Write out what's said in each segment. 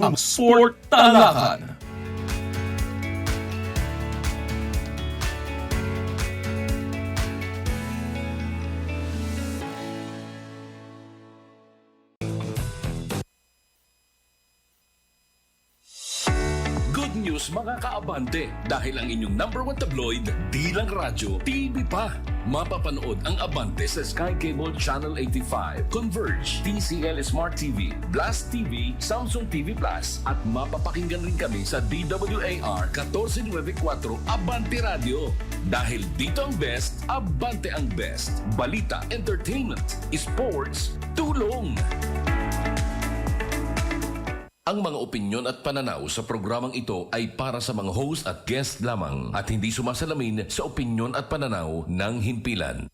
ang Sport Talakan. Good news mga kaabante, dahil ang inyong number one tabloid, di lang radyo, TV pa. Mapapanood ang Abante sa Sky Cable Channel 85, Converge, TCL Smart TV, Blast TV, Samsung TV Plus, at mapapakinggan rin kami sa DWAR 1494 Abante Radio. Dahil dito ang best, Abante ang best. Balita, entertainment, sports, tulong. Ang mga opinyon at pananaw sa programang ito ay para sa mga host at guest lamang at hindi sumasalamin sa opinyon at pananaw ng himpilan.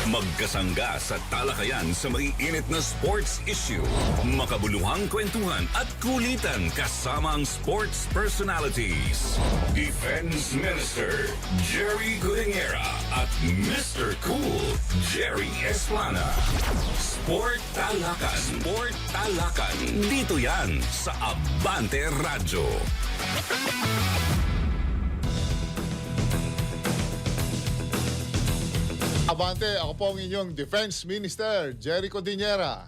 Magkasangga sa talakayan sa maiinit na sports issue. Makabuluhang kwentuhan at kulitan kasama ang sports personalities. Defense Minister Jerry Gudingera at Mr. Cool Jerry Esplana. Sport Talakan. Sport Talakan. Dito yan sa Abante Radyo. Abante, ako po ang inyong Defense Minister, Jerry Codinera.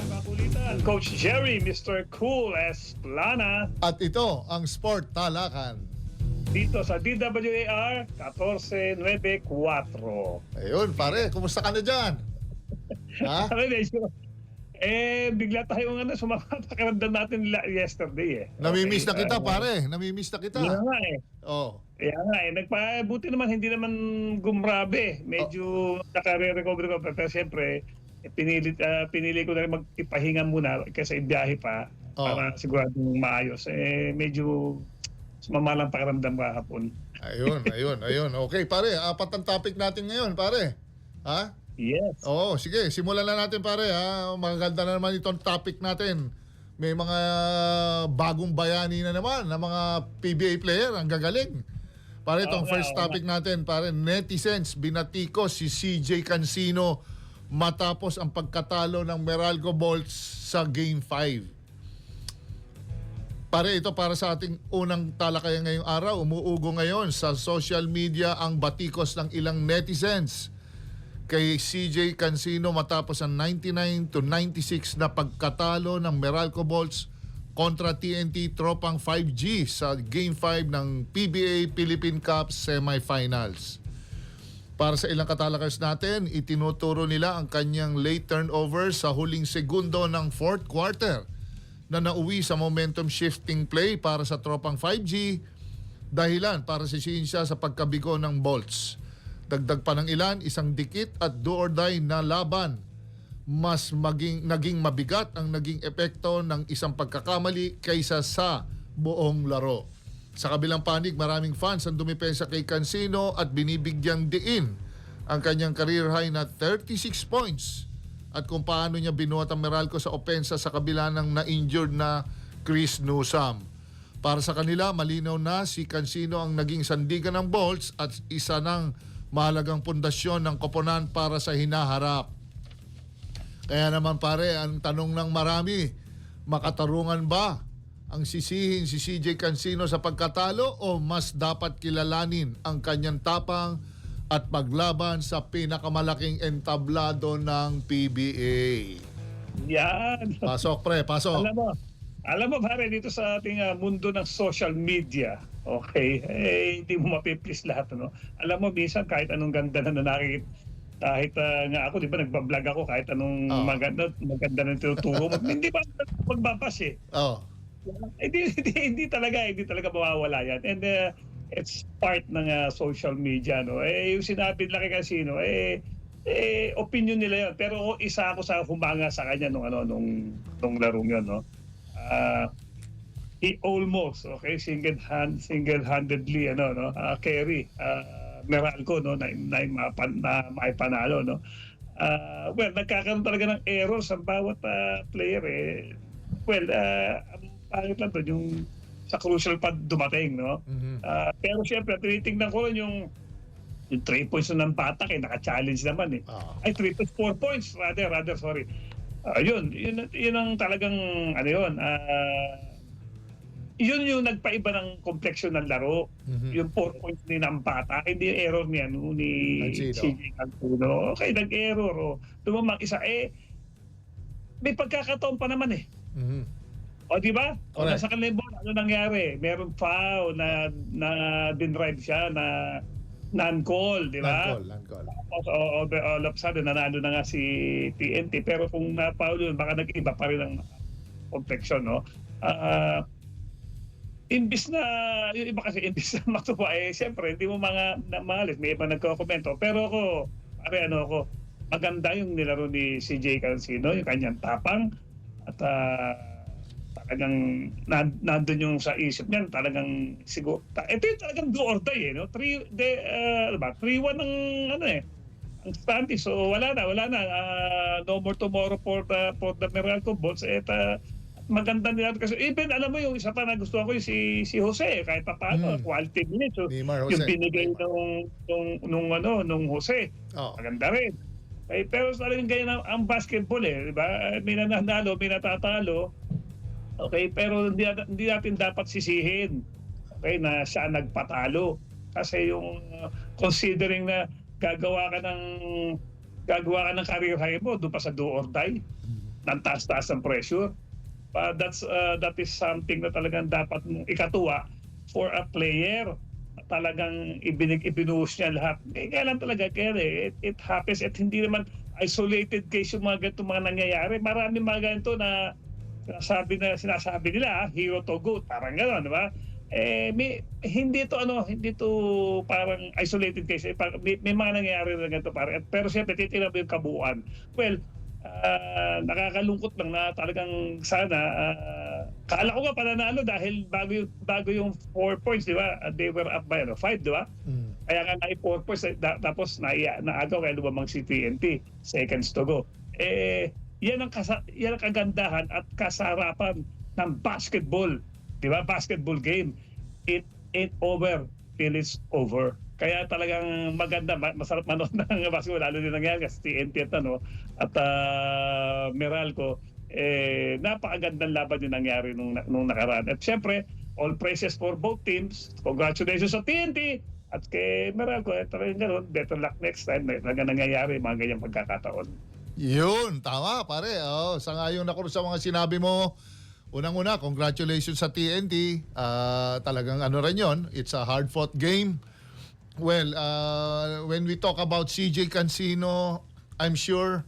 Nakakulitan, Coach Jerry, Mr. Cool Esplana, At ito ang Sport Talakan. dito sa DWAR 1494. Ayun, pare, kumusta ka na dyan? Ha? Sabi medyo, bigla tayong sumapakiramdam natin yesterday eh. Namimiss na Okay, kita, pare. Namimiss na kita. Kaya nga eh. Oh. Kaya nga eh. Buti naman, hindi naman gumrabe. Medyo nakare-recover ko. Pero siyempre, pinili ko na rin magpahinga muna kasi ibiyahe pa para siguradong maayos. Medyo mamalang pakiramdam kahapon. Ayun. Okay, pare. Apat ang topic natin ngayon, pare. Ha? Yes. Oo, sige. Simulan na natin, pare. Ha? Maganda na naman itong topic natin. May mga bagong bayani na naman na mga PBA player. Ang gagaling. Pare, itong first topic natin, pare, netizens, binatikos si CJ Cancino matapos ang pagkatalo ng Meralco Bolts sa Game 5. Pare, ito para sa ating unang talakayan ngayong araw. Umuugo ngayon sa social media ang batikos ng ilang netizens kay CJ Cancino matapos ang 99-96 na pagkatalo ng Meralco Bolts kontra TNT Tropang 5G sa Game 5 ng PBA Philippine Cup Semifinals. Para sa ilang katalakers natin, itinuturo nila ang kanyang late turnover sa huling segundo ng fourth quarter na nauwi sa momentum shifting play para sa Tropang 5G, dahilan para sisihin siya sa pagkabigo ng Bolts. Dagdag pa ng ilan, isang dikit at do or die na laban. Mas naging mabigat ang naging epekto ng isang pagkakamali kaysa sa buong laro. Sa kabilang panig, maraming fans ang dumipensa kay Cancino at binibigyang diin ang kanyang career high na 36 points at kung paano niya binuhat ang Meralco sa opensa sa kabila ng na-injured na Chris Newsome. Para sa kanila, malinaw na si Cancino ang naging sandigan ng Bolts at isa ng mahalagang pundasyon ng koponan para sa hinaharap. Kaya naman pare, ang tanong ng marami, makatarungan ba ang sisihin si CJ Cancino sa pagkatalo o mas dapat kilalanin ang kanyang tapang at paglaban sa pinakamalaking entablado ng PBA? Yan. Pasok pre, pasok. Alam mo pare, dito sa ating mundo ng social media, okay, hindi mo mapiplease lahat, ano? Alam mo, minsan kahit anong ganda na nakikita, kahit nga ako, di ba, nagbablog ako, kahit anong maganda na tinuturo mo, hindi ba magbabas eh. Hindi talaga mawawala yan. And it's part ng social media, no? Yung sinabi nila kay Cancino, opinion nila yun. Pero isa ako sa humanga sa kanya nung larong yun, no? He almost, okay, single-handedly, carry Meralco, no, na maipanalo, no. Well, nagkakaroon talaga ng errors sa bawat player eh. Well, ang pangit lang doon yung sa crucial pad dumating, no. Pero syempre tinitingnan ko rin yung 3 points na ng patak naka-challenge naman eh. Ay 3 points, 4 points rather sorry. Yun ang talagang ano yun. Yun yung nagpaiba ng kompleksyon ng laro. Yung 4 points ni ng bata, hindi yung error niya ni Cancino. CJ Cancino. Okay, nag-error. Tumamang isa. May pagkakataon pa naman eh. Mhm. O di ba? O Correct. nasa kanila ano nangyari? Meron foul na dinrive siya na non-call, di ba? Landcall. Tapos all of a sudden nanalo na nga si TNT, pero kung na-foul yun, baka nag-iba pa rin ang kompleksyon, no? Imbis na, yung iba kasi imbis na matuwa, siyempre, hindi mo maalis, may iba nagko-komento. Pero ako, maganda yung nilaro ni CJ Cancino, yung kanyang tapang, at talagang nandun yung sa isip niyan, talagang siguro, ito yung talagang do or die, no? 3-1 ang ang standings. So wala na. No more tomorrow for the Meralco Bulls. Maganda nila kasi even alam mo yung isa pa na gusto ko yung si Jose, kahit pa paano quality minutes. So, Neymar Jose. yung binigay nung Jose. Oh. Maganda rin. Pero talagang ganyan ang basketball di ba? May nananalo, may natatalo. Okay, pero hindi natin dapat sisihin. Okay, na siya nagpatalo. Kasi yung considering na gagawa ka ng career high mo doon pa sa do or die. Nang taas-taas ang pressure. That is something na talagang dapat mong ikatuwa for a player. Talagang ibinuhos niya lahat. Kaya lang talaga, it happens at hindi naman isolated case yung mga ganito mga nangyayari. Maraming mga ganito na sinasabi nila, hero to goat, parang gano'n, di ba? Hindi to parang isolated case. May mga nangyayari na ganito parang. Pero siyempre, titignan mo yung kabuuan. Well, nakakalungkot lang na talagang sana kala ko nga pananalo dahil bago yung 4 points, di ba? They were up by 5, di ba? Kaya nga na 4 points tapos naagaw kaya lumamang si TNT, seconds to go. Yan ang kagandahan at kasarapan ng basketball, di ba? Basketball game, it ain't over till it's over. Kaya talagang maganda, masarap manood ng basketball, lalo din nangyari kasi TNT at Meralco. Napakagandang laban yung nangyari nung nakaraan. At syempre, all praises for both teams. Congratulations sa TNT at kay Meralco. Talagang gano'n, better luck next time. Talagang nangyayari mga ganyang pagkakataon. Yun, tama pare. Sangayon ako sa mga sinabi mo. Unang-una, congratulations sa TNT. Talagang rin yun. It's a hard-fought game. Well, when we talk about CJ Cancino, I'm sure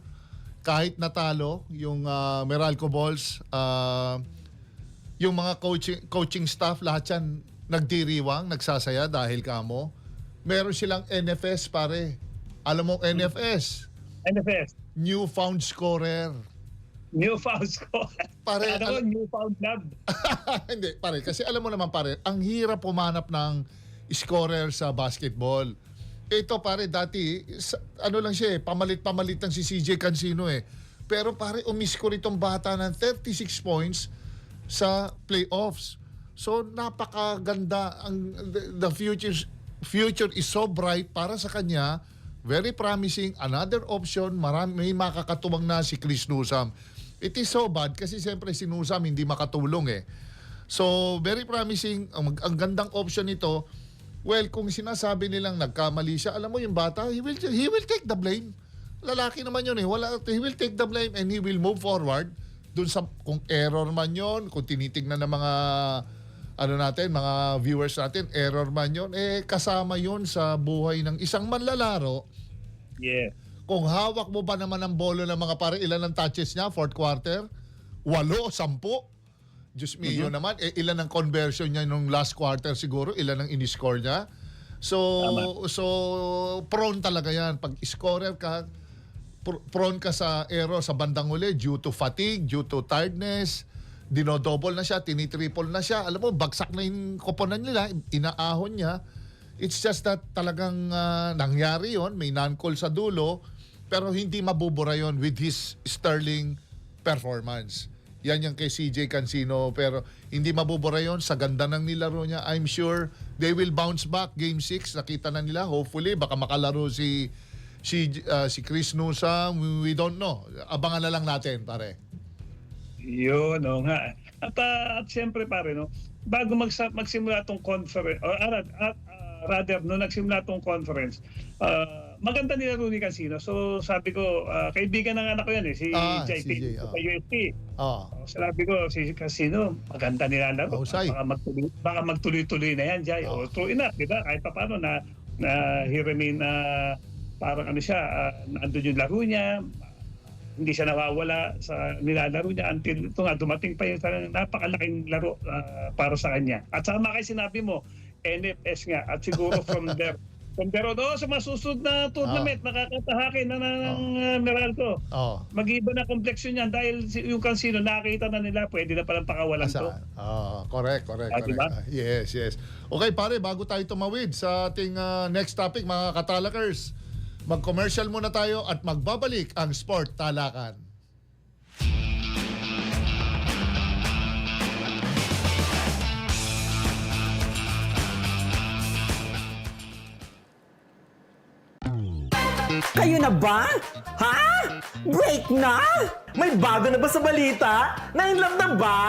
kahit natalo yung Meralco Bulls, yung mga coaching staff, lahat yan nagdiriwang, nagsasaya dahil kamo. Meron silang NFS pare. Alam mo NFS? NFS. Newfound Scorer. Newfound score. Pare, newfound love. Hindi, pare. Kasi alam mo naman, pare, ang hirap pumanap ng scorer sa basketball. Ito, pare, dati, lang siya pamalit-pamalit lang si CJ Cancino Pero, pare, umiscore itong bata ng 36 points sa playoffs. So, napakaganda. The future is so bright para sa kanya. Very promising. Another option, may makakatuwang na si Chris Newsome. It is so bad kasi siyempre si Newsome hindi makatulong So, very promising. Ang gandang option nito. Well, kung sinasabi nilang nagkamali siya, alam mo yung bata, he will take the blame. Lalaki naman yun he will take the blame and he will move forward dun sa kung error man yun, kung tinitingnan ng mga mga viewers natin, error man yun, kasama yun sa buhay ng isang manlalaro. Yeah. Kung hawak mo ba naman ang bolo ng mga pare, ilan ang touches niya, fourth quarter? 8, 10. Diyos mio naman, ilan ang conversion niya nung last quarter siguro, ilan ang in-score niya. So prone talaga yan. Pag scorer ka, prone ka sa error sa bandang uli due to fatigue, due to tiredness, dinodouble na siya, tinitriple na siya. Alam mo, bagsak na yung koponan nila, inaahon niya. It's just that talagang nangyari yon, may non-call sa dulo, pero hindi mabubura yon with his sterling performance. Yan yung kay CJ Cancino, pero hindi mabubura yon sa ganda ng nilaro niya. I'm sure they will bounce back game 6. Nakita na nila, hopefully, baka makalaro si si Chris Newsome, we don't know. Abangan na lang natin, pare. Yun, o nga. At siyempre pare, no, bago magsimula itong conference, or rather, no, nagsimula itong conference, maganda nilaro ni Cancino. So sabi ko, kaibigan ng anak ko yan si JP sa UST. Sabi ko, si Cancino, maganda nilalaro. Baka magtuloy-tuloy na yan, Jay. True enough, diba? Kahit pa paano na he remain parang ano siya, andun yung laro niya, hindi siya nawawala sa nilalaro niya until ito nga, dumating pa yung napakalaking laro para sa kanya. At sama kay sinabi mo, NFS nga, at siguro from there sa masusunod na tournament, nakakatahakin na ng Meralco. Mag-iba na kompleksyon yan dahil yung Cancino, nakita na nila, pwede na palang pakawalan to. Correct. Diba? Yes. Okay, pare, bago tayo tumawid sa ating next topic, mga katalakers, mag-commercial muna tayo at magbabalik ang Sport Talakan. Kayo na ba? Ha? Break na? May bago na ba sa balita? Na-inlove na ba?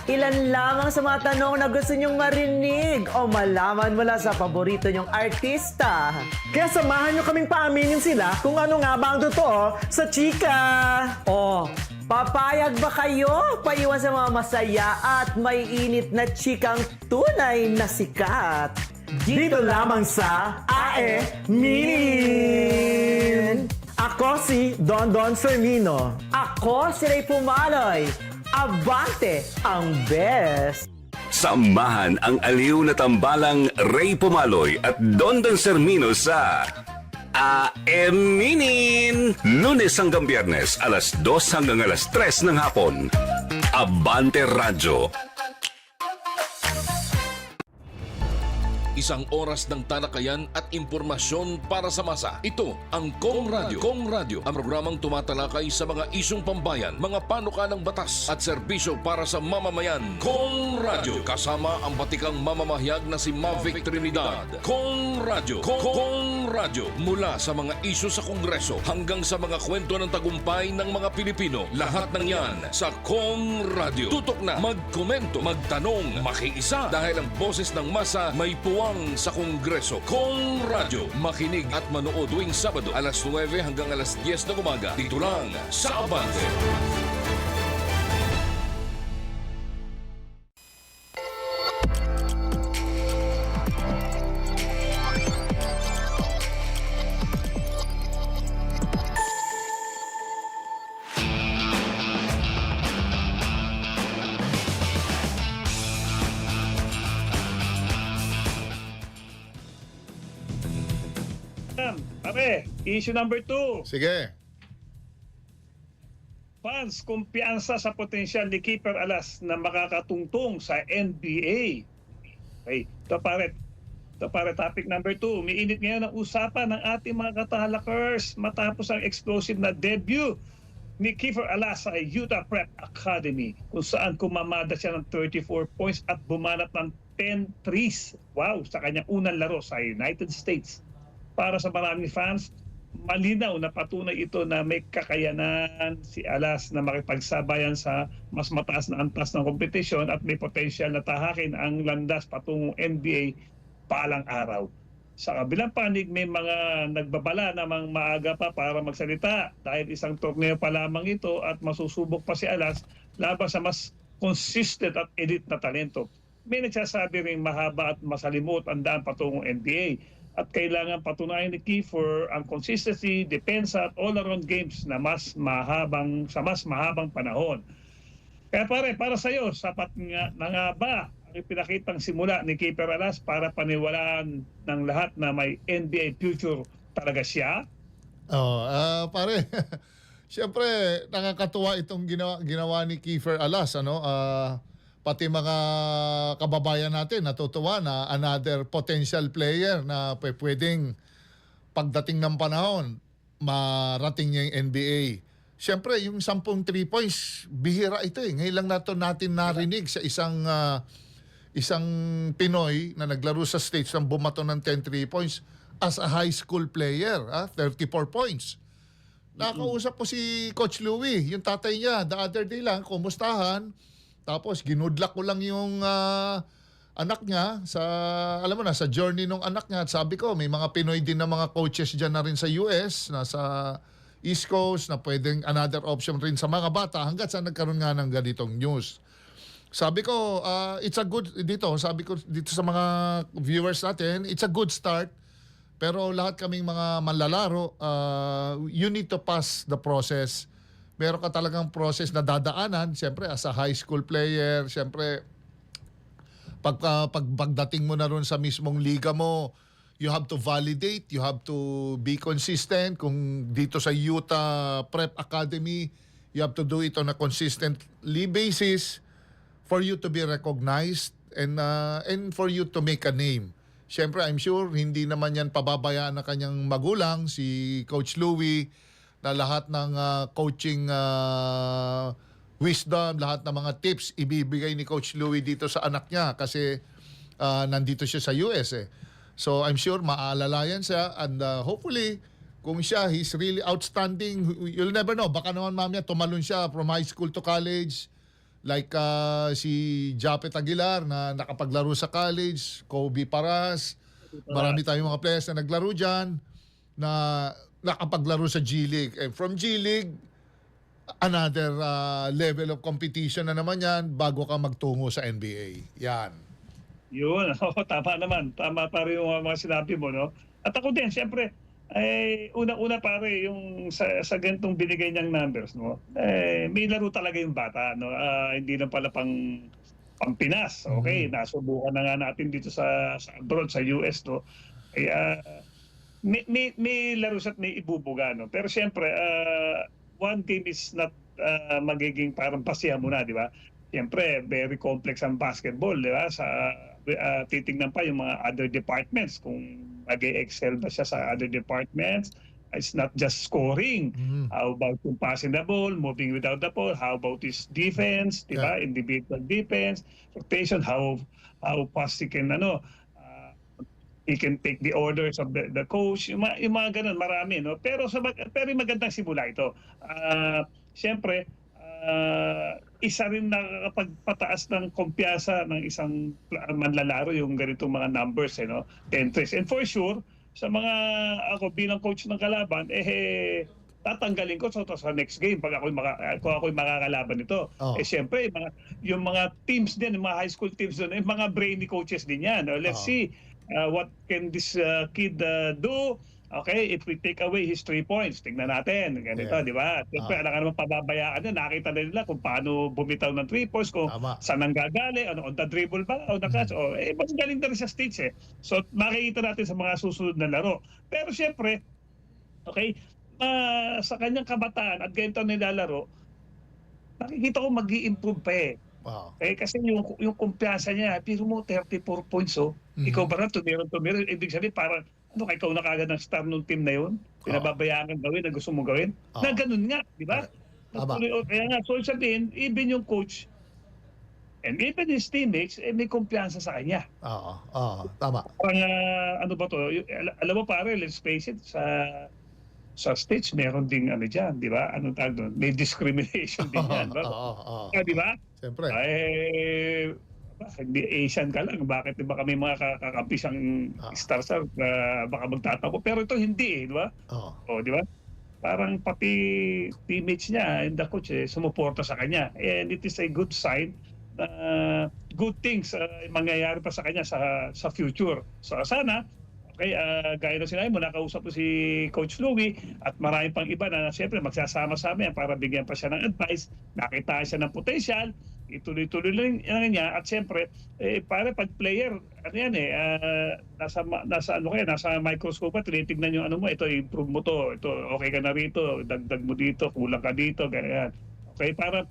Ilan lamang sa mga tanong na gusto nyong marinig o malaman mula sa paborito nyong artista. Kaya samahan nyo kaming paaminin sila kung ano nga ba ang totoo sa chika. O, papayag ba kayo? Paiwan sa mga masaya at may init na chikang tunay na sikat. Dito lamang sa AE Minin! Ako si Don Fermino. Ako si Ray Pumaloy. Abante ang best! Samahan ang aliw na tambalang Ray Pumaloy at Don Sermino sa Aeminin! Lunes hanggang Biyernes, alas 2 hanggang alas 3 ng hapon. Abante Radyo. Isang oras ng talakayan at impormasyon para sa masa. Ito ang Kong Radio. Kong Radio, ang programang tumatalakay sa mga isyong pambayan, mga panukalang batas at serbisyo para sa mamamayan. Kong Radio, kasama ang batikang mamamahayag na si Mavic Trinidad. Kong Radio. Kong Radio, mula sa mga isyu sa Kongreso hanggang sa mga kwento ng tagumpay ng mga Pilipino. Lahat ng yan sa Kong Radio. Tutok na, magkomento, magtanong, makiisa dahil ang boses ng masa may puwang sa Kongreso. Kong Radio, makinig at manood tuwing Sabado alas 9 hanggang alas 10 ng umaga. Dito lang sa Abante. Pare, issue number 2. Sige. Fans kumpiyansa sa potensyal ni Keeper Alas na makakatungtong sa NBA. Okay, ito pare topic number 2. Umiinit ngayon ang usapan ng ating mga katalakers matapos ang explosive na debut ni Keeper Alas sa Utah Prep Academy, kung saan kumamada siya ng 34 points at bumanat ng 10 threes. Wow, sa kanyang unang laro sa United States. Para sa maraming fans, malinaw na patunay ito na may kakayanan si Alas na makipagsabayan sa mas mataas na antas ng kompetisyon at may potensyal na tahakin ang landas patungong NBA palang araw. Sa kabilang panig, may mga nagbabala namang maaga pa para magsalita dahil isang torneo pa lamang ito at masusubok pa si Alas laban sa mas consistent at elite na talento. May nagsasabi rin mahaba at masalimot ang daan patungong NBA. At kailangan patunayan ni Kiefer ang consistency, depensa at all-around games na mas mahabang panahon. Kaya para sa iyo, sapat nga na nga ba ang ipinakitang simula ni Keeper Alas para paniwalaan ng lahat na may NBA future talaga siya? Pare, siyempre nakakatuwa itong ginawa ni Kiefer Alas, ano? Pati mga kababayan natin natutuwa na another potential player na pwedeng pagdating ng panahon marating niya yung NBA. Siyempre, yung 10 3 points, bihira ito eh. Ngayon lang natin narinig sa isang Pinoy na naglaro sa States ng bumato ng 10 3 points. as a high school player, 34 points. Nakausap po si Coach Louie, yung tatay niya, the other day lang, kumustahan. Tapos ginudlak ko lang yung anak niya sa, alam mo na, sa journey ng anak niya. At sabi ko, may mga Pinoy din na mga coaches dyan na rin sa US, nasa East Coast, na pwedeng another option rin sa mga bata hanggat sa nagkaroon nga ng ganitong news. Sabi ko, it's a good, sabi ko dito sa mga viewers natin, it's a good start. Pero lahat kaming mga manlalaro, you need to pass the process. Meron ka talagang process na dadaanan. Siyempre, as a high school player, siyempre, pagdating mo na ron sa mismong liga mo, you have to validate, you have to be consistent. Kung dito sa Utah Prep Academy, you have to do it on a consistently basis for you to be recognized and for you to make a name. Siyempre, I'm sure hindi naman yan pababayaan ng kanyang magulang, si Coach Louie, na lahat ng coaching wisdom, lahat ng mga tips ibibigay ni Coach Louie dito sa anak niya kasi nandito siya sa US eh. So I'm sure maaalalayan siya and hopefully kung he's really outstanding, you'll never know. Baka naman mamaya tumalon siya from high school to college. Like si Japet Aguilar na nakapaglaro sa college, Kobe Paras, marami tayong mga players na naglaro dyan na nakapaglaro sa G League. And from G League, another level of competition na naman yan bago ka magtungo sa NBA. Yan. Yun, tama naman. Tama pa rin yung mga sinabi mo, no? At ako din, siyempre, una-una pare, yung sa ganitong binigay niyang numbers, no? May laro talaga yung bata, no? Hindi lang pala pang Pinas, okay? Nasubukan na nga natin dito sa abroad, sa US, no? Kaya, may laro at may ibubuga, no? Pero siyempre, one game is not magiging parang pasiya muna, di ba? Siyempre, very complex ang basketball, di ba? Titingnan pa yung mga other departments kung mag-excel ba siya sa other departments. It's not just scoring. How about yung passing the ball, moving without the ball? How about his defense, di ba? Individual defense, rotation, how fast he can he can take the orders of the coach. Yung mga ganun, marami, no? Pero yung magandang simula ito. Siyempre, isa rin nakakapagpataas ng kumpiyansa ng isang manlalaro yung ganitong mga numbers, no? 10-3. And for sure, sa mga ako bilang coach ng kalaban, tatanggalin ko sa next game pag ako'y makakalaban nito. Siyempre, yung mga teams din, yung mga high school teams doon, mga brainy coaches din yan. Let's see what can this kid do. Okay, if we take away his 3 points, tingnan natin. Ganito, di ba? Siyempre, alam ka naman pababayaan na, nakita na nila kung paano bumitaw ng 3 points, kung saan ang gagali, on the dribble ba, o na-catch. Mas galing na rin sa stage eh. So, makikita natin sa mga susunod na laro. Pero siyempre, okay, sa kanyang kabataan at ganito nilalaro, nakikita ko mag-i-improve pa eh. Kasi yung kumpiyansa niya, pero mo 34 points, ikaw ba na tumira, ibig sabihin parang, ikaw na kagad ng star ng team na yun? Pinababayaan kang gawin na gusto mong gawin? Na ganun nga, di ba? Kaya nga, so sabihin, even yung coach and even his teammates, may kumpiyansa sa kanya. Tama. Parang, ano ba to? Alam mo pare, let's face it, sa stage, meron ding dyan, di ba? Anong tawag doon? May discrimination din yan. Di ba? Siyempre. Hindi Asian ka lang. Bakit ba kami mga kakapisang stars baka magtatapo? Pero ito hindi di ba? Di ba? Parang pati teammates niya and the coach sumuporta sa kanya. And it is a good sign na good things mangyayari pa sa kanya sa future. So sana, okay, gaya na sinabi mo, nakausap mo si Coach Louie at marami pang iba na siyempre magsasama-sama yan para bigyan pa siya ng advice, nakita siya ng potential, ituloy-tuloy lang niya at siyempre para pag player nasa microscope at tinitingnan yung mo, ito improve mo to, ito okay ka na rito, dagdag mo dito, kulang ka dito, ganyan. Okay, parang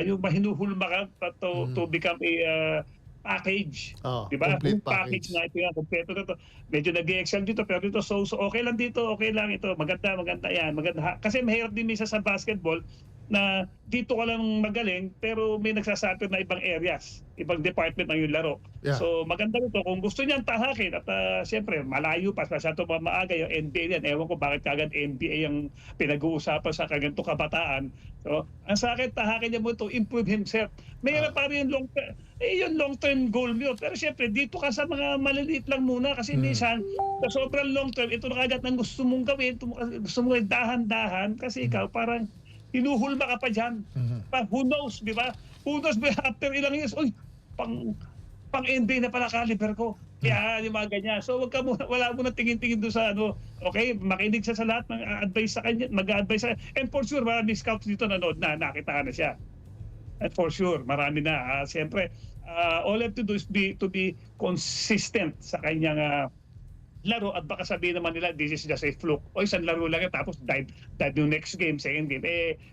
yung mahinuhulma ka to become a package. Di ba? Complete package na ito yan, kompleto na ito. Medyo nag-excel dito pero dito so okay lang dito, okay lang ito, maganda yan, maganda. Kasi mahirap din minsan sa basketball na dito ka lang magaling pero may nagsasabi na ibang areas, ibang department ng yung laro. Yeah. So maganda nito kung gusto niyang tahakin at siyempre malayo pa masyado pa maaga yung NBA yan. Ewan ko bakit kagad NBA ang pinag-uusapan sa kaganto kabataan. So ang sa akin tahakin niya mo to improve himself. Mayroon pa rin yung long term goal mo. Pero siyempre dito ka sa mga maliliit lang muna kasi minsan sa sobrang long term ito na kagad ang gusto mong gawin, gusto mo dahan-dahan kasi ikaw parang hinuhulma ka pa dyan. Who knows, di ba? Who knows, after ilang years, uy, pang NBA na pala caliber ko. Kaya yung mga ganyan. So wag ka muna, wala mo na tingin-tingin doon sa ano. Okay, makinig siya sa lahat ng advice sa kanya, mag-advise sa kanya. And for sure, marami scouts dito nanood na, nakita na siya. And for sure, marami na. Siyempre, all I have to do is to be consistent sa kanyang laro at baka sabihin naman nila this is just a fluke o isang laro lang yan tapos dive yung next game, second game.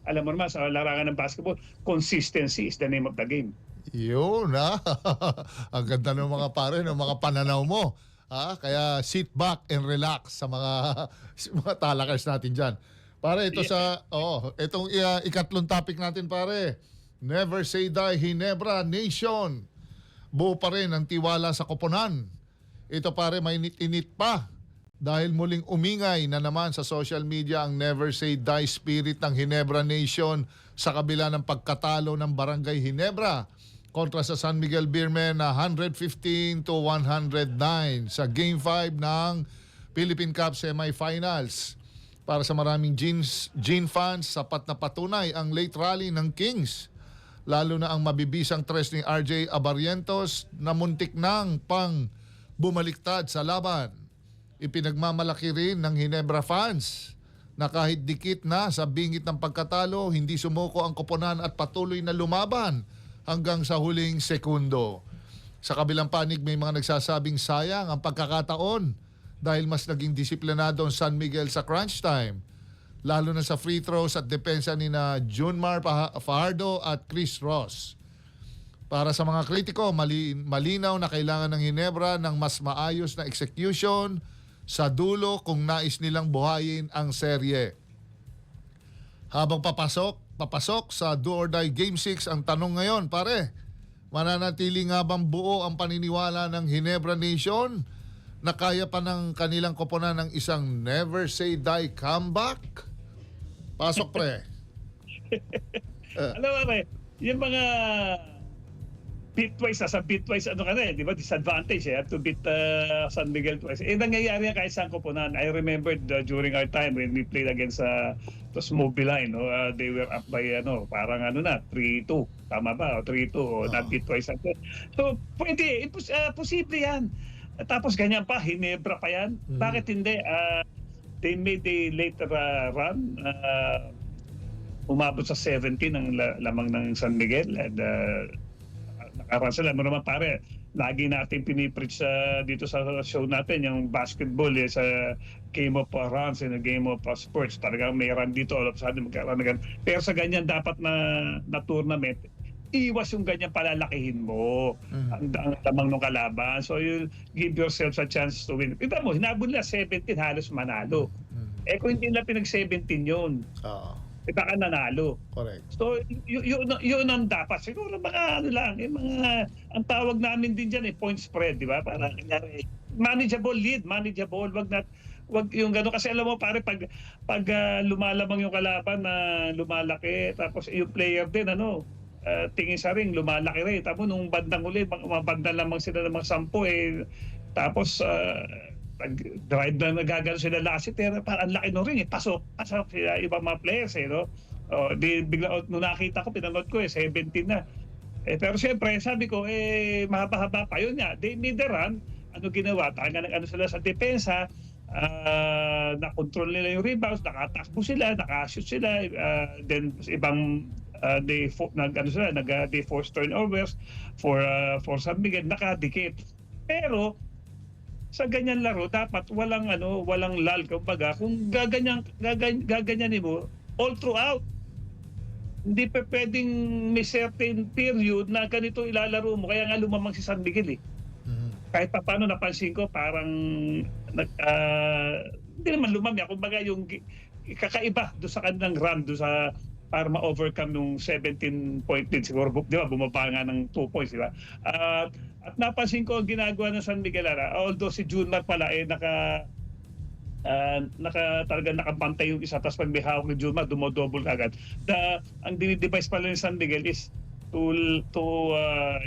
Alam mo naman sa larangan ng basketball, consistency is the name of the game. Yun, ha? Ang ganda ng mga pare, ng mga pananaw mo. Kaya sit back and relax sa mga talakers natin dyan. Pare, ito itong ikatlong topic natin, pare. Never say die, Ginebra Nation. Buo pa rin ang tiwala sa koponan. Ito pare, may init pa dahil muling umingay na naman sa social media ang Never Say Die spirit ng Ginebra Nation sa kabila ng pagkatalo ng Barangay Ginebra kontra sa San Miguel Beermen na 115-109 sa Game 5 ng Philippine Cup Semifinals. Para sa maraming Gene fans, sapat na patunay ang late rally ng Kings. Lalo na ang mabibisang tres ni RJ Abarientos na muntik nang bumaliktad sa laban. Ipinagmamalaki rin ng Ginebra fans na kahit dikit na sa bingit ng pagkatalo, hindi sumuko ang koponan at patuloy na lumaban hanggang sa huling sekundo. Sa kabilang panig, may mga nagsasabing sayang ang pagkakataon dahil mas naging disiplinado ang San Miguel sa crunch time, lalo na sa free throws at depensa ni na Junmar Fajardo at Chris Ross. Para sa mga kritiko, malinaw na kailangan ng Ginebra ng mas maayos na execution sa dulo kung nais nilang buhayin ang serye. Habang papasok sa do or die Game 6, ang tanong ngayon, pare, mananatili nga bang buo ang paniniwala ng Ginebra Nation na kaya pa ng kanilang koponan ng isang never say die comeback? Pasok, pre. Alam mo, yung mga bitwise, sa bitwise ano ka na di ba? Disadvantage, have to beat San Miguel twice. Nangyayari yan kahit saan koponan. I remembered during our time when we played against Tos Mobiline, they were up by parang 3-2. Tama ba? O 3-2 o not beat twice. So, pwede, posible yan. Tapos ganyan pa, Ginebra pa yan. Bakit hindi? They made a later run. Umabot sa 17 ang lamang ng San Miguel and nakaran mo naman pare, lagi natin pinipreach dito sa show natin yung basketball sa game of runs and a game of sports. Talagang may run dito all of a sudden magkaroon na ganun. Pero sa ganyan dapat na tournament, iwas yung ganyan palalakihin mo ang lamang ng kalaban. So you give yourself a chance to win. Kita mo, hinabol nila 17 halos manalo. Kung hindi nila pinag-17 yun, baka nanalo. Correct. So, yun ang dapat. Siguro mga ang tawag namin din dyan point spread, di ba? Para manageable lead, manageable. Wag yung gano'n. Kasi alam mo pare, pag lumalamang yung kalaban na lumalaki, tapos yung player din, tingin sa ring, lumalaki rin. Tapos nung bandang uli, mabanda lamang sila ng mga 10 tapos pag-drive na nagagano sila last pero parang laki no rin pasok sila ibang mga players bigla nung nakita ko pinanood ko 17 na pero siyempre sabi ko mahaba-haba pa yun nga they need the run ginawa talaga sila sa depensa na-control nila yung rebounds nakatakbo sila nakashoot sila then ibang they force turnovers for San Miguel nakadikit pero sa ganyan laro dapat walang lull kumbaga kung gaganyanin mo all throughout hindi pa pwedeng may certain period na ganito ilalaro mo kaya nga lumamang si San Miguel kahit pa paano napansin ko parang hindi naman lumamya kumbaga yung kakaiba do sa kanilang run do sa para ma-overcome nung 17-point lead. Siguro, di ba, bumaba nga ng 2 points, di ba? At napansin ko ang ginagawa ng San Miguel, although si Junmar pala talagang nakapantay yung isa, tapos pag may hawak ni Junmar, dumodouble agad. Ang dinidevise pala ng San Miguel is yung 4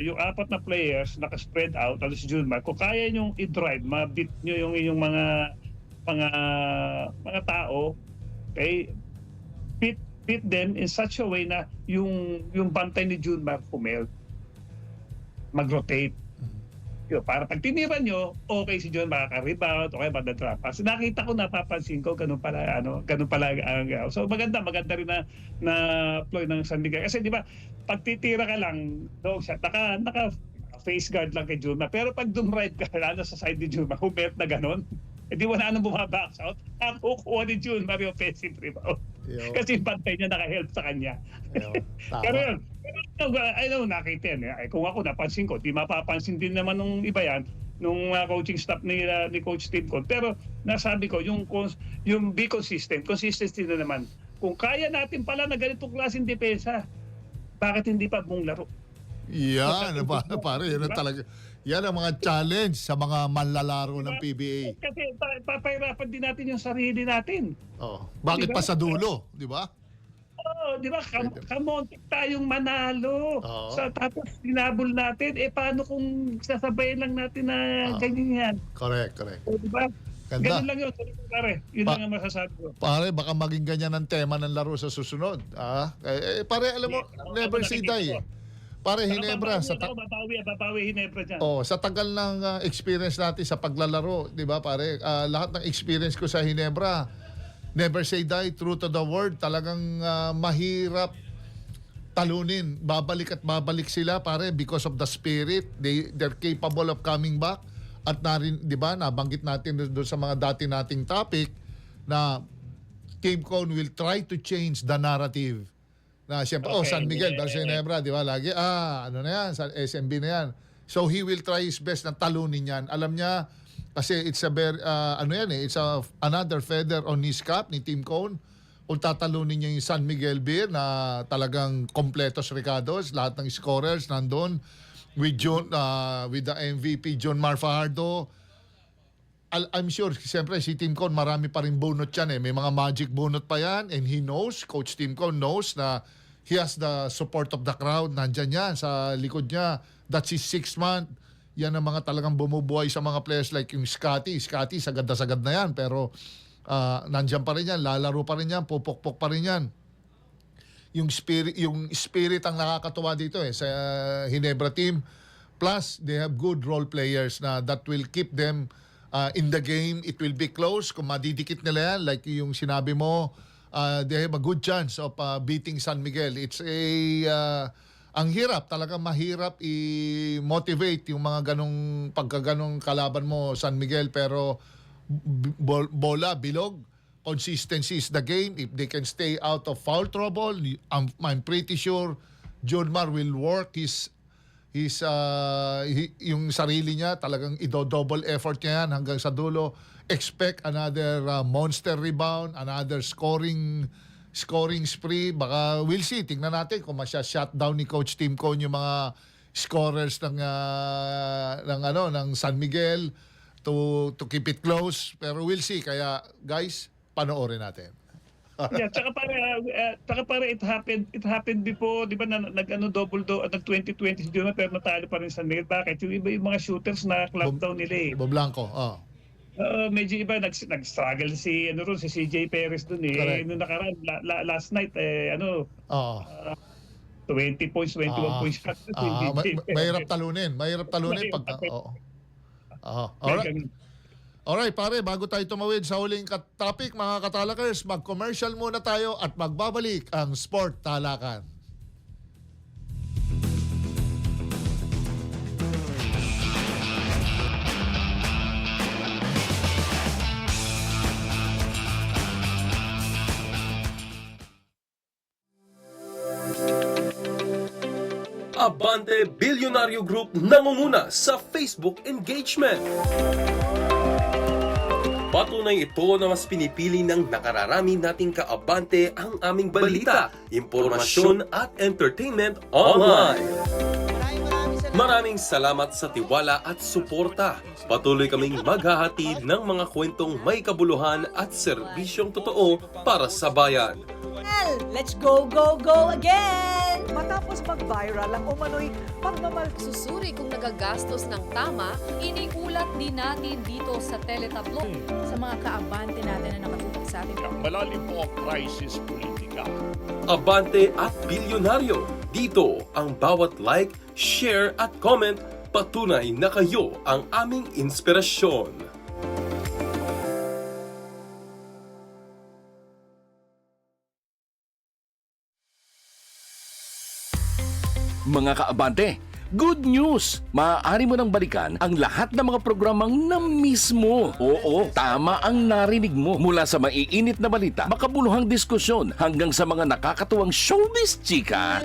na players naka-spread out, tapos si Junmar, kung kaya nyong i-drive, ma-beat nyo yung inyong mga tao, okay, beat them in such a way na yung bantay ni Junmar mag-rotate. Para pag tinira nyo, okay si John makaka-rebound, okay, madadrap. Kasi nakita ko, napapansin ko, ganun pala ang so maganda rin na ploy ng San Miguel. Kasi di ba, pag titira ka lang, naka face guard lang kay Junmar. Pero pag dumrive ka, lalo sa side ni Junmar, humert na ganun, hindi wala nang bumabacks out, ang kukuha ni Junmar yung offensive rebound. Kasi yung pantay niya naka-help sa kanya. Pero yun, nakita yan. Kung ako napansin ko, di mapapansin din naman nung iba yan, nung coaching staff ni Coach Tim Cone. Pero nasabi ko, yung be consistent, consistency na naman. Kung kaya natin pala na ganitong klaseng depensa, bakit hindi pa buong laro? Yan, pare, yan ang talaga. Yan ang mga challenge sa mga manlalaro ng PBA. Kasi papahirapan din natin yung sarili natin. Oh, bakit pa sa dulo, di ba? Oo, di ba? Kamontik tayong manalo. Oo. Tapos dinabol natin, paano kung sasabayin lang natin na ganyan yan? Correct. O, di ba? Ganda. Ganun lang yun. Pare, yun lang ang masasabi ko. Pare, baka maging ganyan ang tema ng laro sa susunod. Pare, alam mo, never say die. Pare, Hinebra, Babawi Hinebra dyan. sa tagal ng experience natin sa paglalaro, di ba pare, lahat ng experience ko sa Hinebra, never say die, true to the word, talagang mahirap talunin. Babalik at babalik sila, pare, because of the spirit. They're capable of coming back. At di ba, nabanggit natin doon sa mga dati nating topic na Tim Cone will try to change the narrative. Na siyempre, San Miguel, dahil sa Ginebra, di ba, lagi, ano na yan, sa SMB na yan. So he will try his best na talunin yan. Alam niya, kasi it's a it's another feather on his cap ni Tim Cone. Kung tatalunin niya yung San Miguel Beer na talagang kompletos Ricardos, lahat ng scorers nandun, with the MVP John Fajardo. I'm sure, siyempre, si Tim Cone, marami pa rin bunot yan. May mga magic bunot pa yan. And he knows, Coach Tim Cone knows na he has the support of the crowd. Nandyan yan sa likod niya. That's his 6th month. Yan ang mga talagang bumubuhay sa mga players like yung Scotty. Scotty, sagad na yan. Pero nandyan pa rin yan. Lalaro pa rin yan. Pupok-pok pa rin yan. Yung spirit ang nakakatuwa dito sa Hinebra team. Plus, they have good role players na that will keep them in the game. It will be close. Kung madidikit nila yan, like yung sinabi mo, they have a good chance of beating San Miguel. It's ang hirap, talaga mahirap i-motivate yung mga pagkaganong kalaban mo, San Miguel, pero bola, bilog, consistency is the game. If they can stay out of foul trouble, I'm pretty sure Junmar will work yung sarili niya, talagang double effort niya yan hanggang sa dulo. Expect another monster rebound, another scoring spree. Baka we'll see, tingnan natin kung masya-shutdown ni Coach Tim Cone yung mga scorers ng San Miguel to keep it close. Pero we'll see, kaya guys, panoorin natin. Yeah, tsaka para it happened before, di ba, nag-2020 si Junmar pero natalo pa rin sa Miguel. Bakit? Yung iba yung mga shooters na club down nila Boblanco, medyo iba nag-struggle si CJ Perez dun Correct. Nung nakaraan last night 20 points, 21 points. Mahirap talunin pag Alright, pare, bago tayo tumawid sa huling topic, mga katalakers, mag-commercial muna tayo at magbabalik ang Sport Talakan. Abante Bilyonaryo Group nangunguna sa Facebook engagement. Patunay ito na mas pinipili ng nakararami nating kaabante ang aming balita, impormasyon at entertainment online. Maraming salamat sa tiwala at suporta. Patuloy kaming maghahatid ng mga kwentong may kabuluhan at serbisyong totoo para sa bayan. Let's go, go, go again! Matapos mag-viral ang umano'y pagmamahal. Susuri kung nagagastos ng tama, iniulat din natin dito sa teletablo. Sa mga kaabante natin na nakatutok sa atin. Malalim po ang crisis politika. Abante at bilyonaryo. Dito ang bawat like, share at comment patunay na kayo ang aming inspirasyon. Mga kaabante, good news! Maaari mo nang balikan ang lahat ng mga programang na-miss mo. Oo, tama ang narinig mo. Mula sa maiinit na balita, makabuluhang diskusyon, hanggang sa mga nakakatuwang showbiz chika.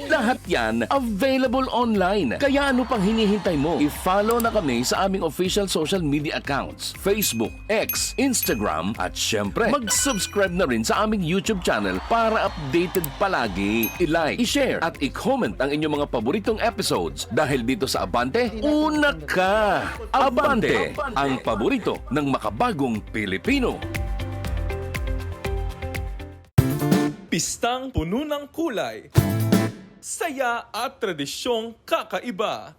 Lahat yan available online. Kaya ano pang hinihintay mo? I-follow na kami sa aming official social media accounts, Facebook, X, Instagram, at syempre, mag-subscribe na rin sa aming YouTube channel para updated palagi. I-like, i-share, at i-comment ang inyong mga paboritong episodes. Dahil dito sa Abante, una ka! Abante, ang paborito ng makabagong Pilipino. Pistang puno ng kulay, saya at tradisyong kakaiba.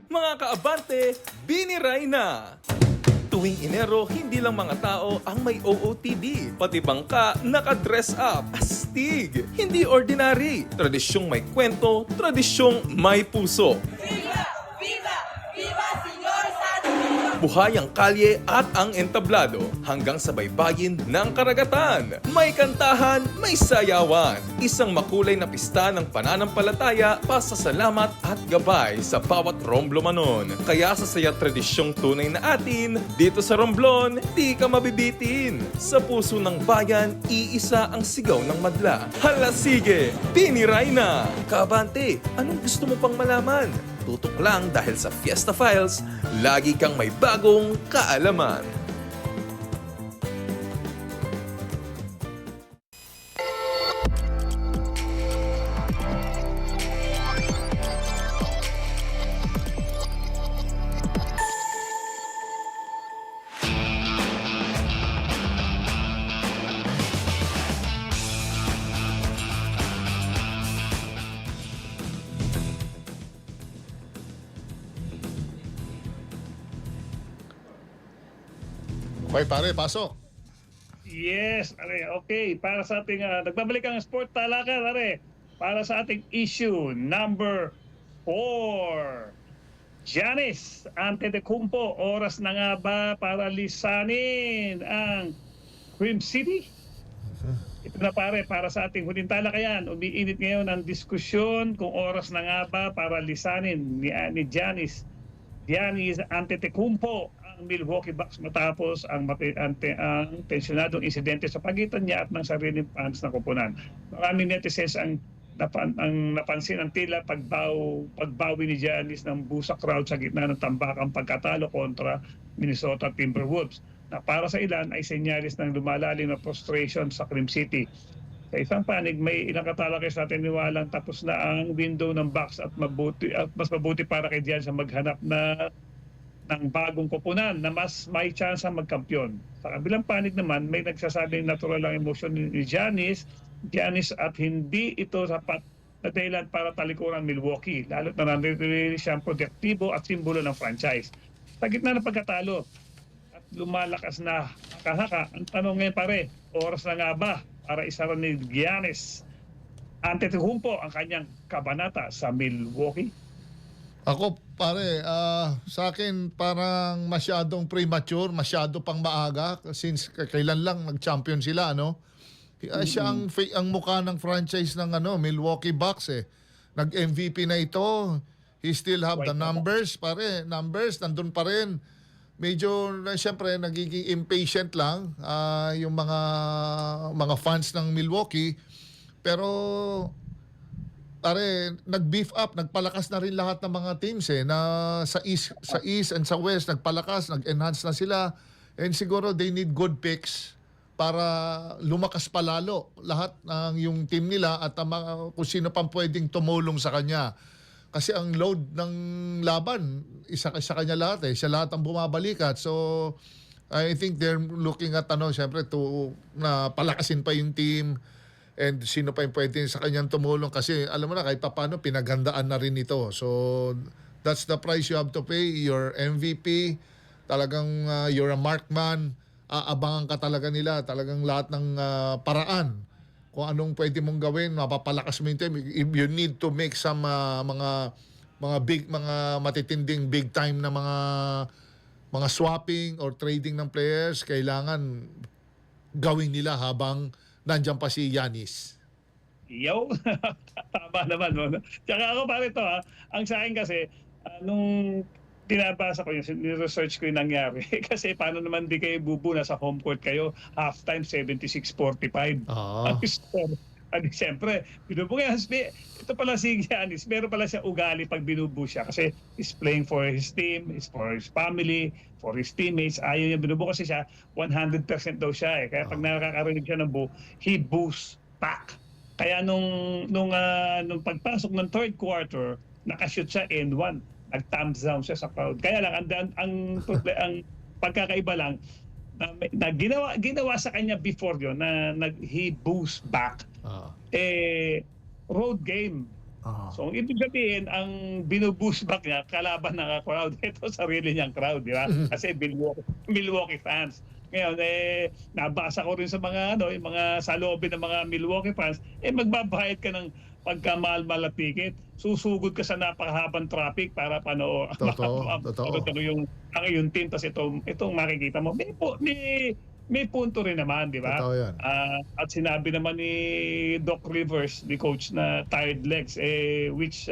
Mga kaabante, biniray na! Tuwing Enero, hindi lang mga tao ang may OOTD. Pati bangka naka-dress up. Astig! Hindi ordinary. Tradisyong may kwento, tradisyong may puso. Buhay ang kalye at ang entablado hanggang sa baybayin ng karagatan. May kantahan, may sayawan. Isang makulay na pista ng pananampalataya, pasasalamat at gabay sa bawat Romblomanon. Kaya sa saya tradisyong tunay na atin, dito sa Romblon, di ka mabibitin. Sa puso ng bayan, iisa ang sigaw ng madla. Hala sige, biniray na! Kaabante, anong gusto mo pang malaman? Tutok lang dahil sa Fiesta Files, lagi kang may bagong kaalaman. Okay, pare, pasok. Yes, okay. Para sa ating, nagbabalik ang sport talaka, para sa ating issue number 4. Giannis Antetokounmpo, oras na nga ba para lisanin ang Cream City? Ito na pare, para sa ating huling talakayan. Umiinit ngayon ang diskusyon kung oras na nga ba para lisanin ni Giannis Antetokounmpo ang Milwaukee Bucks matapos ang tensyonadong insidente sa pagitan niya at ng sariling fans na koponan. Maraming netizens ang napansin ang tila pagbawi ni Giannis ng busa crowd sa gitna ng tambakang pagkatalo kontra Minnesota Timberwolves, na para sa ilan ay senyalis ng lumalalim na frustration sa Cream City. Sa isang panig, may ilang katalakay sa atin niwalang tapos na ang window ng Bucks at mas mabuti para kay Giannis ang maghanap ng bagong koponan na mas may chance ang magkampiyon. Sa kabilang panig naman, may nagsasabing natural lang emosyon ni Giannis at hindi ito sapat na dahilan para talikuran Milwaukee, lalo't na nandirili siyang protektibo at simbolo ng franchise. Sa gitna ng pagkatalo at lumalakas na haka-haka, ang tanong ngayon pare, oras na nga ba para isara ni Giannis Antetokounmpo ang kanyang kabanata sa Milwaukee? Ako, pare, sa akin parang masyadong premature, masyado pang maaga since kailan lang nag-champion sila, ano? Siya ang mukha ng franchise ng Milwaukee Bucks eh. Nag-MVP na ito. He still have the numbers, pare. Numbers, nandun pa rin. Medyo, siyempre, nagiging impatient lang yung mga fans ng Milwaukee. Pero pare, nag-beef up, nagpalakas na rin lahat ng mga teams eh, na sa East and sa West nagpalakas, nag-enhance na sila. And siguro they need good picks para lumakas palalo lahat ng yung team nila at ang kung sino pang pwedeng tumulong sa kanya. Kasi ang load ng laban, isa sa kanya lahat eh. Siya lahat ang bumabalikat. So, I think they're looking at syempre na palakasin pa yung team and sino pa yung pwede sa kanyang tumulong. Kasi alam mo na, kahit paano, pinagandaan na rin ito. So, that's the price you have to pay. Your MVP, talagang you're a markman. Aabangan ka talaga nila. Talagang lahat ng paraan kung anong pwede mong gawin, mapapalakas mo yung team. You need to make some mga matitinding big time na mga swapping or trading ng players. Kailangan gawin nila habang nandiyan pa si Giannis. Yo, tama naman. No? Tsaka ako pare to ang sa akin kasi, nung pinabasa ko yung research ko yung nangyari. Kasi paano naman di kayo bubuna sa home court kayo, halftime 76-45. Siyempre, binubo nga. Ito pala si Giannis, meron pala siya ugali pag binubo siya kasi he's playing for his team, is for his family, for his teammates. Ayaw niya binubo kasi siya, 100% daw siya eh. Kaya pag nakakarinig siya ng buo, he boosts back. Kaya nung pagpasok ng third quarter, nakashoot siya N1. Nag-thumbs down siya sa crowd. Kaya lang, ang pagkakaiba lang, na ginawa sa kanya before yun, he boosts back. Road game. So, ang ibig sabihin, ang binuboost back niya, kalaban ng crowd. Ito sarili niyang crowd, di ba? Kasi Milwaukee fans. Ngayon, nabasa ko rin sa mga, yung mga saloobin ng mga Milwaukee fans, magbabayad ka ng pagkamahal-mahal na ticket, susugod ka sa napakahabang traffic para Totoo. ang iyong team. Tapos itong makikita mo, may punto rin naman, di ba? Totoo yan. At sinabi naman ni Doc Rivers, ni coach, na tired legs, which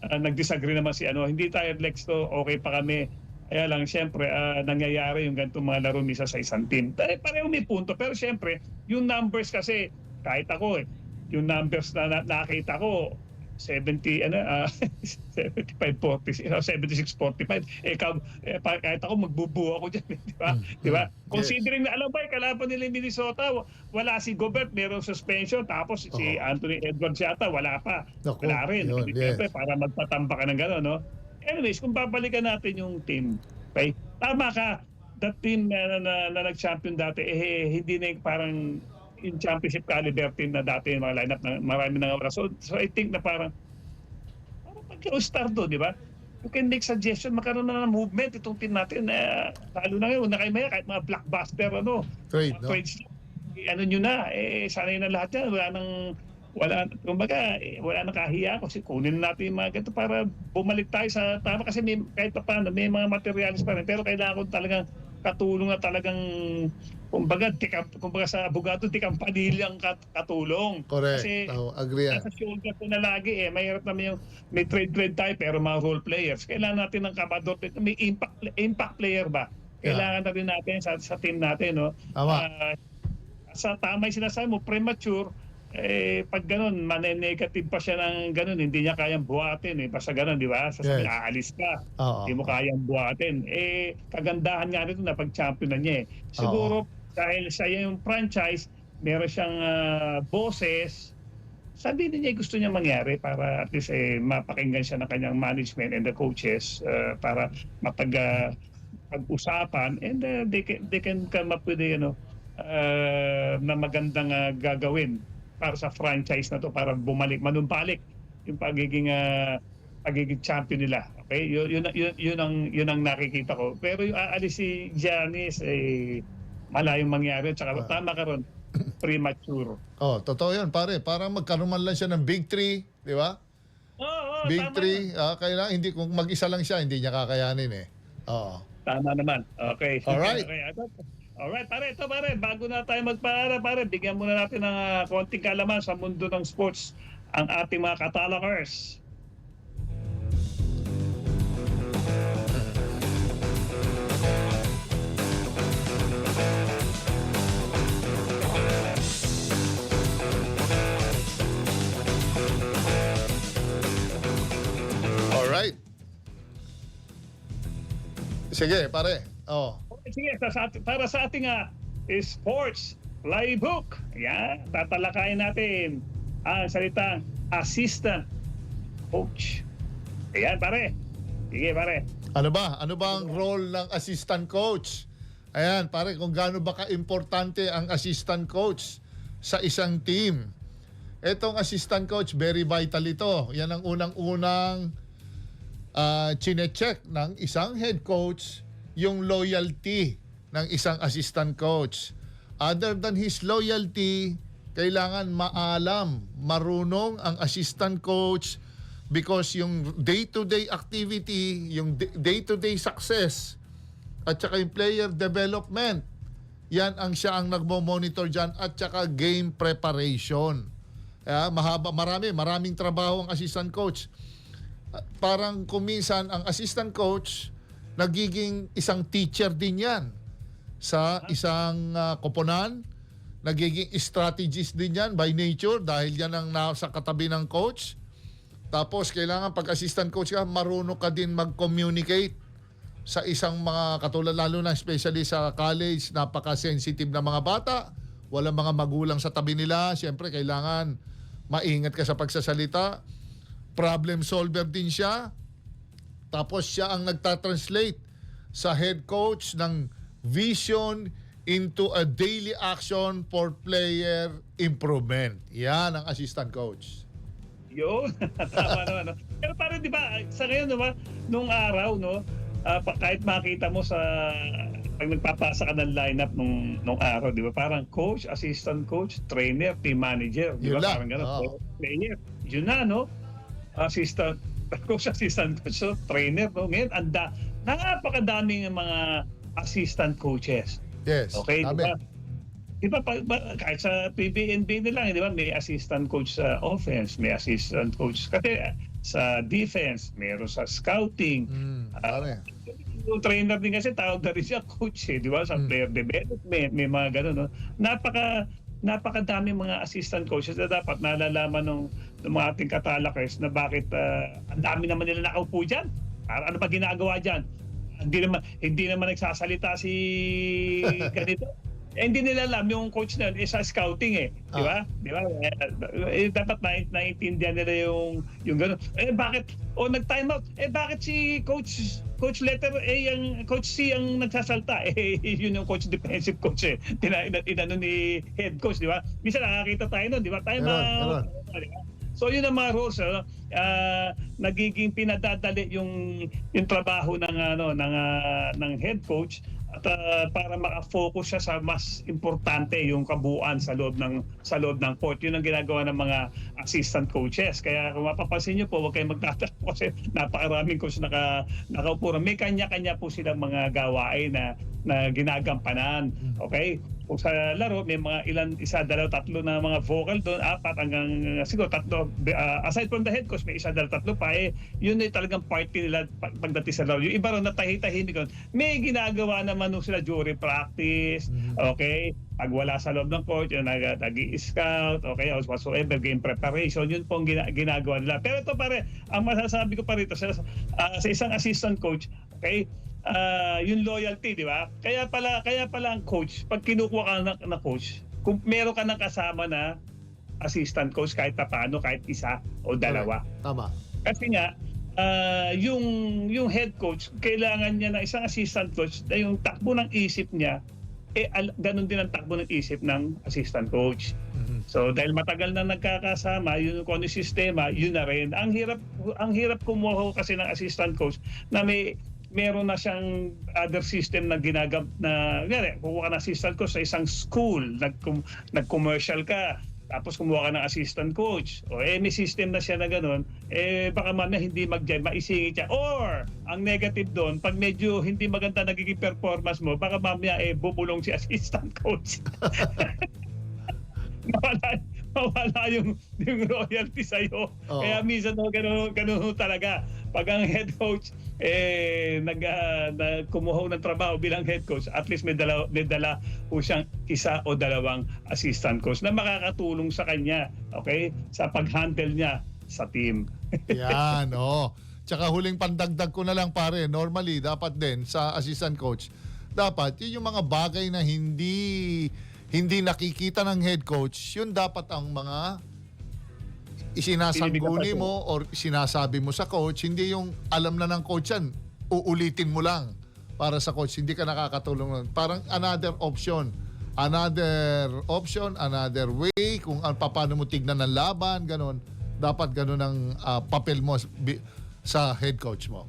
nag-disagree naman si hindi tired legs to, okay pa kami. Kaya lang, siyempre, nangyayari yung ganitong mga laro misa sa isang team. Pareho may punto. Pero siyempre, yung numbers kasi, kahit ako yung numbers na nakita ko, 76-45. Kahit ako, magbubuo ako dyan. Di ba? Considering na, alam ba, kalaban nila yung Minnesota, wala si Gobert, mayroong suspension, tapos si Anthony Edwards yata, wala pa. Wala rin. Siyempre, para magpatamba ka ng gano'n, no? Anyways, kung babalikan natin yung team, okay? Tama ka, that team na nag-champion dati, hindi na parang yung championship caliber team na dati yung mga lineup na marami nang oras. So I think na parang pag-star doon, di ba? You can make suggestion, magkaroon na ng movement itong team natin. Lalo na ngayon, nakaimaya kahit mga blockbuster, Trade, no? Trades, nyo na, sanay na lahat yan. Wala nang kahiya kasi kunin natin yung mga ganito para bumalik tayo sa tama kasi kahit pa paano may mga materials pa rin pero kailangan ko talagang katulong na talagang kumbaga sa abogado tikang panilyang katulong. Correct. Kasi agree yan. sa shoulder ko na lagi mahirap naman yung may trade tayo pero mga role players. Kailangan natin ng kabador, may impact player ba? Kailangan na rin natin sa team natin, no? Tama. Sa tama yung sinasabi mo, premature, pag ganun, negative pa siya ng ganun, hindi niya kayang buhatin, basta ganun, di ba? Sasabihin, aalis ka, hindi mo kayang buhatin. Kagandahan nga nito na pag-champion na niya. Siguro, dahil siya yung franchise, meron siyang bosses, sabihin niya gusto niya mangyari para at least mapakinggan siya ng kanyang management and the coaches para pag-usapan and they can come up with na magandang gagawin para sa franchise na to para manumbalik yung pagiging champion nila. Okay? Yun ang nakikita ko. Pero yung aalis si Giannis malayong mangyari. Tsaka tama ka ron, premature. Totoo yun, pare. Parang magkaroon man lang siya ng big three, di ba? Big three. Kailangan, kung mag-isa lang siya, hindi niya kakayanin Tama naman. Okay. Alright. Alright, pare, bago na tayo magpaara, bigyan muna natin ng konting kalaman sa mundo ng sports ang ating mga katalakers. Alright. Sige, pare. Sige, para sa ating sports playbook. Yan, tatalakayin natin ang salitang assistant coach. Ayan, pare. Sige, pare. Ano ba? Ano ba ang role ng assistant coach? Ayan, pare, kung gaano ba ka-importante ang assistant coach sa isang team. Etong assistant coach, very vital ito. Yan ang unang-unang chine-check ng isang head coach, yung loyalty ng isang assistant coach. Other than his loyalty, kailangan maalam, marunong ang assistant coach because yung day-to-day activity, yung day-to-day success, at saka yung player development, yan ang siya ang nagmo-monitor dyan, at saka game preparation. Maraming trabaho ang assistant coach. Parang kuminsan ang assistant coach nagiging isang teacher din yan sa isang koponan, nagiging strategist din yan by nature dahil yan ang nasa katabi ng coach. Tapos kailangan pag assistant coach ka, marunong ka din mag-communicate sa isang mga katulad, lalo na especially sa college, napaka-sensitive na mga bata, walang mga magulang sa tabi nila. Siyempre kailangan maingat ka sa pagsasalita. Problem solver din siya. Tapos siya ang nagtatranslate sa head coach ng vision into a daily action for player improvement. Yan ang assistant coach. Yun. Tama naman. No? Pero parang di ba, sa ngayon, diba, nung araw, no, kahit makita mo sa pag nagpapasa ka ng lineup nung araw, di ba, parang coach, assistant coach, trainer, team manager. Di ba? Parang gano'n. Player. Yun na, no? Assistant coach, so trainer, no? Ngayon, napakadaming mga assistant coaches. Yes. Okay, dami. di ba kahit sa PBNB nila, di ba, may assistant coach sa offense, may assistant coach kasi sa defense, meron sa scouting. Yung trainer din kasi tawag na rin siya coach, di ba, sa player development, may mga gano'n, no? Napakadami mga assistant coaches na dapat nalalaman ng mga ating katalakers na bakit ang dami naman nila nakaupo dyan. Ano ba ginagawa dyan? Hindi naman nagsasalita si ganito. Hindi nila alam yung coach na sa scouting di ba? Di ba? Dapat naiintindihan nila yung gano'n. Bakit nag-time out? Bakit si coach letter A ang coach C ang nagsasalta? Yun yung coach defensive coach inano ni head coach, di ba? Minsan nakakita tayo nun, di ba? Time out. So yun ang mga rules, nagiging pinadadali yung trabaho ng head coach at para maka-focus siya sa mas importante, yung kabuuan sa loob ng court. Yun ang ginagawa ng mga assistant coaches. Kaya kung mapapansin niyo po, huwag kayong magtatanong kasi napakaraming coach nakaupo. May kanya-kanya po silang mga gawain na ginagampanan. Okay? Kung sa laro, may mga isa, dalawa, tatlo na mga vocal doon, 4 hanggang siguro 3. Aside from the head coach, may isa, dalawa, 3 pa. Yun ay talagang party nila pagdating sa laro. Yung iba rin natahitahimik doon. May ginagawa naman nung sila during practice. Okay? Pag wala sa loob ng coach, yung nag-i-scout, okay, whatsoever, game preparation, yun pong ginagawa nila. Pero ito pare, ang masasabi ko pa rito sa isang assistant coach, okay, yung loyalty, di ba? Kaya pala ang coach, pag kinukuha ka na coach, kung meron ka ng kasama na assistant coach, kahit paano, kahit isa o dalawa. Tama. Kasi nga, yung head coach, kailangan niya ng isang assistant coach na yung takbo ng isip niya, ganun din ang takbo ng isip ng assistant coach. So dahil matagal na nagkakasama, yun kung ano yung sistema, yun na rin. Ang hirap kumuha kasi ng assistant coach na meron na siyang other system na kukuha ka ng assistant coach sa isang school, nag-commercial ka, tapos kumuha ka ng assistant coach, may system na siya na gano'n, baka mamaya hindi mag-jive, maisingit siya. Or, ang negative doon, pag medyo hindi maganda nagiging performance mo, baka mamaya bubulong si assistant coach. mawala yung royalty sa'yo. Kaya minsan ganun talaga. Pag ang head coach kumuha ng trabaho bilang head coach, at least may dala po siyang isa o dalawang assistant coach na makakatulong sa kanya, okay, sa pag-handle niya sa team. Yan, Tsaka huling pandagdag ko na lang pare, normally dapat din sa assistant coach, dapat yun yung mga bagay na hindi nakikita ng head coach, yun dapat ang mga isinasangguni mo or sinasabi mo sa coach, hindi yung alam na ng coach yan, uulitin mo lang para sa coach, hindi ka nakakatulong lang. Parang another option, another way kung paano mo tignan ng laban, ganun. Dapat ganun ang papel mo sa head coach mo.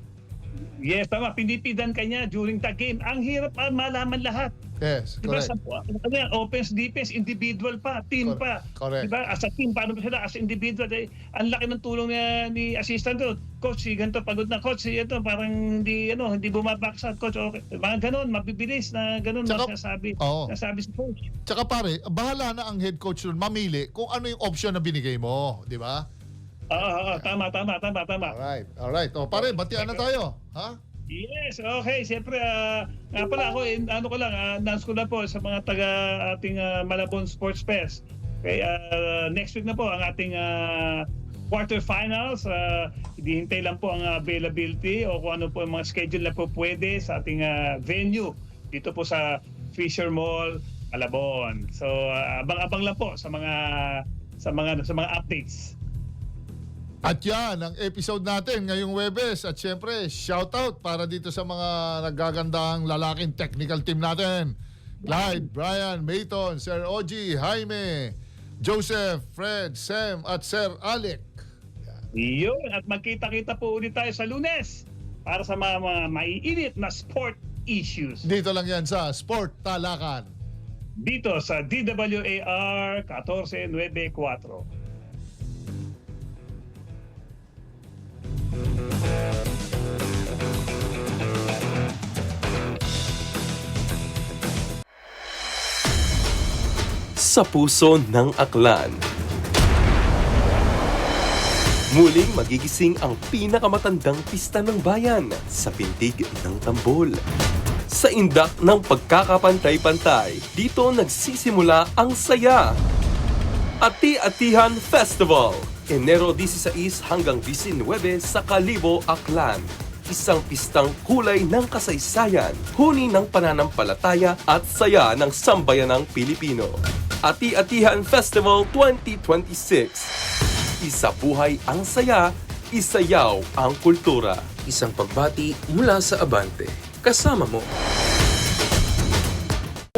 Yes, tama. Pinipidan ka niya during the game. Ang hirap malaman lahat. Yes, Diba, correct. offense, defense, individual pa, team pa. Correct. Diba? As a team, paano ba sila? As individual, ang laki ng tulong ni assistant doon. Coach, si ganito, pagod na. Coach, si ito, parang hindi bumabaksa. Coach, okay. Mga ganun, mabibilis na ganun nasasabi sa coach. Tsaka pare, bahala na ang head coach doon mamili kung ano yung option na binigay mo, di ba? Tama. Alright. O pare, batian na tayo. Ha? Yes, okay. Siyempre, nga pala ako, announce ko na po sa mga taga ating Malabon Sports Fest. Okay, next week na po ang ating quarterfinals. Hintay lang po ang availability o kung ano po ang mga schedule na po pwede sa ating venue dito po sa Fisher Mall, Malabon. So, abang-abang lang po sa mga updates. At yan, ang episode natin ngayong Webes. At syempre, shoutout para dito sa mga nagagandang lalaking technical team natin. Clyde, Brian, Mayton, Sir Ogie, Jaime, Joseph, Fred, Sam, at Sir Alec. Yun, at magkita-kita po ulit tayo sa Lunes para sa mga maiinit na sport issues. Dito lang yan sa Sport Talakan. Dito sa DWAR 1494. Sa puso ng aklan. Muling magigising ang pinakamatandang pista ng bayan sa pintig ng tambol. Sa indak ng pagkakapantay-pantay, dito nagsisimula ang saya. Ati-Atihan Festival, Enero 16 hanggang 19 sa Kalibo, Aklan. Isang pistang kulay ng kasaysayan, huni ng pananampalataya at saya ng sambayanang Pilipino. Ati-Atihan Festival 2026. Isa buhay ang saya, isayaw ang kultura. Isang pagbati mula sa Abante. Kasama mo.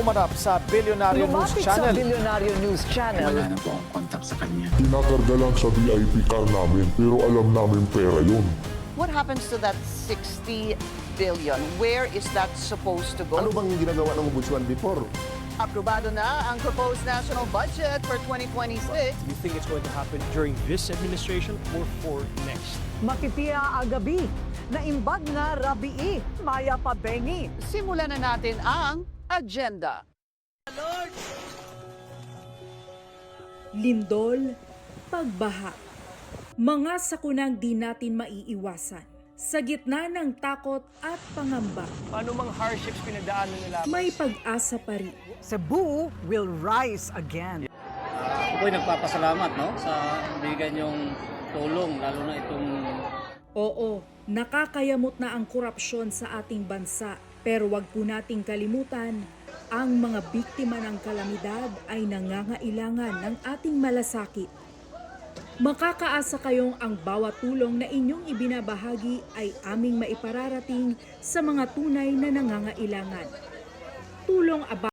Umarap sa Billionaire News Channel. Billionaire News Channel. Wala na po akong contact sa kanya. Tinakarga lang sa VIP car namin pero alam namin pera yun. What happens to that 60 billion? Where is that supposed to go? Ano bang ginagawa ng Ombudsman before? Aprobado na ang proposed national budget for 2026. You think it's going to happen during this administration or for next? Mapipiya agabi na imbag na rabii, maya pabengi. Simulan na natin ang agenda. Lindol, pagbaha. Mga sakunang di natin maiiwasan. Sa gitna ng takot at pangamba, Ano mang hardships pinagdaanan nila? may pag-asa pa rin. Cebu will rise again. Ako'y nagpapasalamat sa bigyan yung tulong, lalo na itong Oo, nakakayamot na ang korupsyon sa ating bansa. Pero wag po nating kalimutan, ang mga biktima ng kalamidad ay nangangailangan ng ating malasakit. Makakaasa kayong ang bawat tulong na inyong ibinabahagi ay aming maipararating sa mga tunay na nangangailangan. Tulong